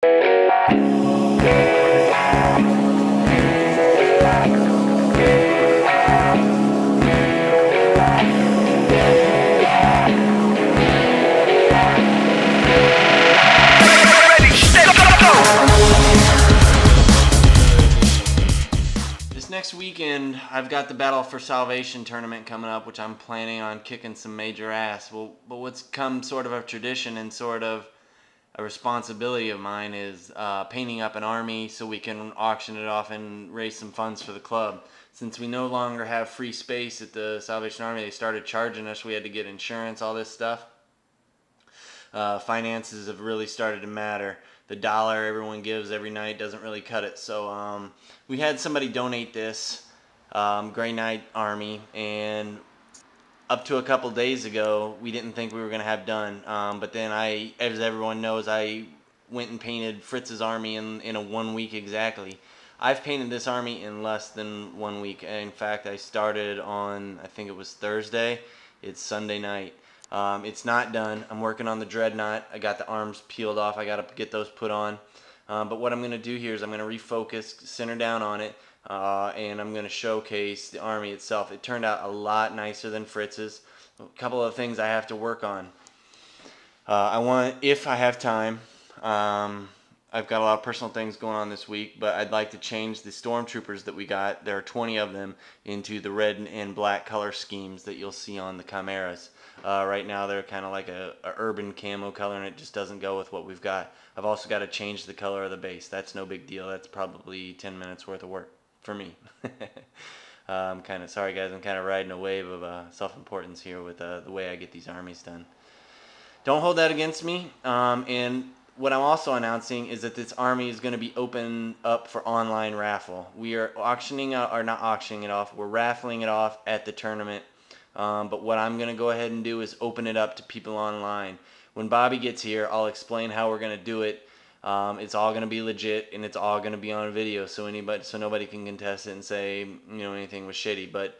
Next weekend, I've got the Battle for Salvation tournament coming up, which I'm planning on kicking some major ass. Well, but what's come sort of a tradition and sort of a responsibility of mine is painting up an army so we can auction it off and raise some funds for the club. Since we no longer have free space at the Salvation Army, they started charging us. We had to get insurance, all this stuff. Finances have really started to matter. The dollar everyone gives every night doesn't really cut it. So we had somebody donate this Grey Knight Army, and up to a couple days ago we didn't think we were going to have done. But then as everyone knows, I went and painted Fritz's army in a 1 week exactly. I've painted this army in less than 1 week. In fact, I started on, I think it was Thursday. It's Sunday night. It's not done. I'm working on the dreadnought. I got the arms peeled off. I got to get those put on. But what I'm going to do here is I'm going to refocus, center down on it, and I'm going to showcase the army itself. It turned out a lot nicer than Fritz's. A couple of things I have to work on. I want, if I have time, I've got a lot of personal things going on this week, but I'd like to change the stormtroopers that we got. There are 20 of them into the red and black color schemes that you'll see on the Chimeras. Right now they're kind of like a urban camo color, and it just doesn't go with what we've got. I've also got to change the color of the base. That's no big deal. That's probably 10 minutes worth of work for me. I'm kind of sorry, guys. I'm kind of riding a wave of self-importance here with the way I get these armies done. Don't hold that against me. And what I'm also announcing is that this army is going to be open up for online raffle. We are auctioning out, or not auctioning it off, we're raffling it off at the tournament. But what I'm going to go ahead and do is open it up to people online. When Bobby gets here, I'll explain how we're going to do it. It's all going to be legit, and it's all going to be on video, so nobody can contest it and say anything was shitty. But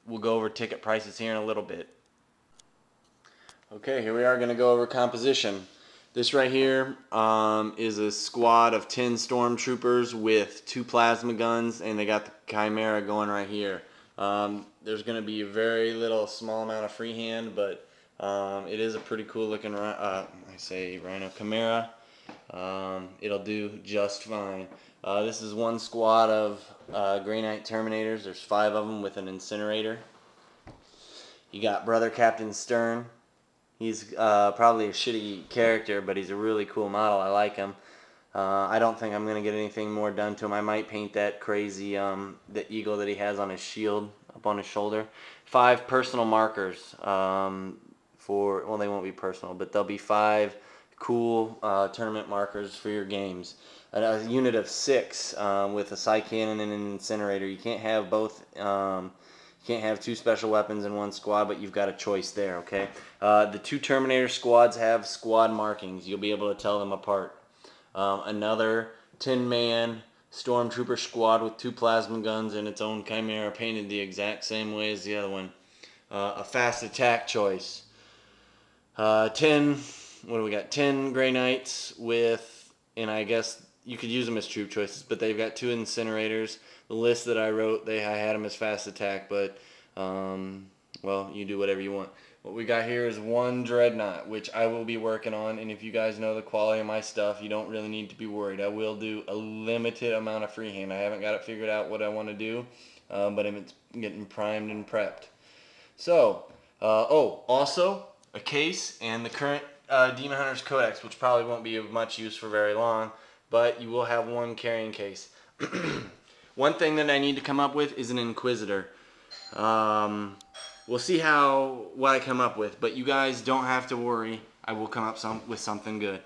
we'll go over ticket prices here in a little bit. Okay, here we are going to go over composition. This right here is a squad of 10 stormtroopers with 2 plasma guns, and they got the Chimera going right here. There's going to be a very small amount of freehand, but it is a pretty cool looking Rhino Chimera. It'll do just fine. This is one squad of Grey Knight Terminators. There's 5 of them with an incinerator. You got Brother Captain Stern. He's probably a shitty character, but he's a really cool model. I like him. I don't think I'm going to get anything more done to him. I might paint that crazy, the eagle that he has on his shield, up on his shoulder. 5 personal markers well, they won't be personal, but there'll be 5 cool tournament markers for your games. A unit of 6 with a Psy Cannon and an incinerator. You can't have both. You can't have 2 special weapons in one squad, but you've got a choice there, okay? The 2 Terminator squads have squad markings. You'll be able to tell them apart. Another 10-man Stormtrooper squad with 2 plasma guns and its own Chimera painted the exact same way as the other one. A fast attack choice. 10, what do we got? 10 Grey Knights with, and I guess you could use them as troop choices, but they've got 2 incinerators. The list that I wrote, I had them as fast attack, but, well, you do whatever you want. What we got here is 1 dreadnought, which I will be working on, and if you guys know the quality of my stuff, you don't really need to be worried. I will do a limited amount of freehand. I haven't got it figured out what I want to do, but it's getting primed and prepped. So, also a case and the current Demon Hunter's Codex, which probably won't be of much use for very long, but you will have 1 carrying case. One thing that I need to come up with is an Inquisitor. We'll see what I come up with, but you guys don't have to worry. I will come up with something good.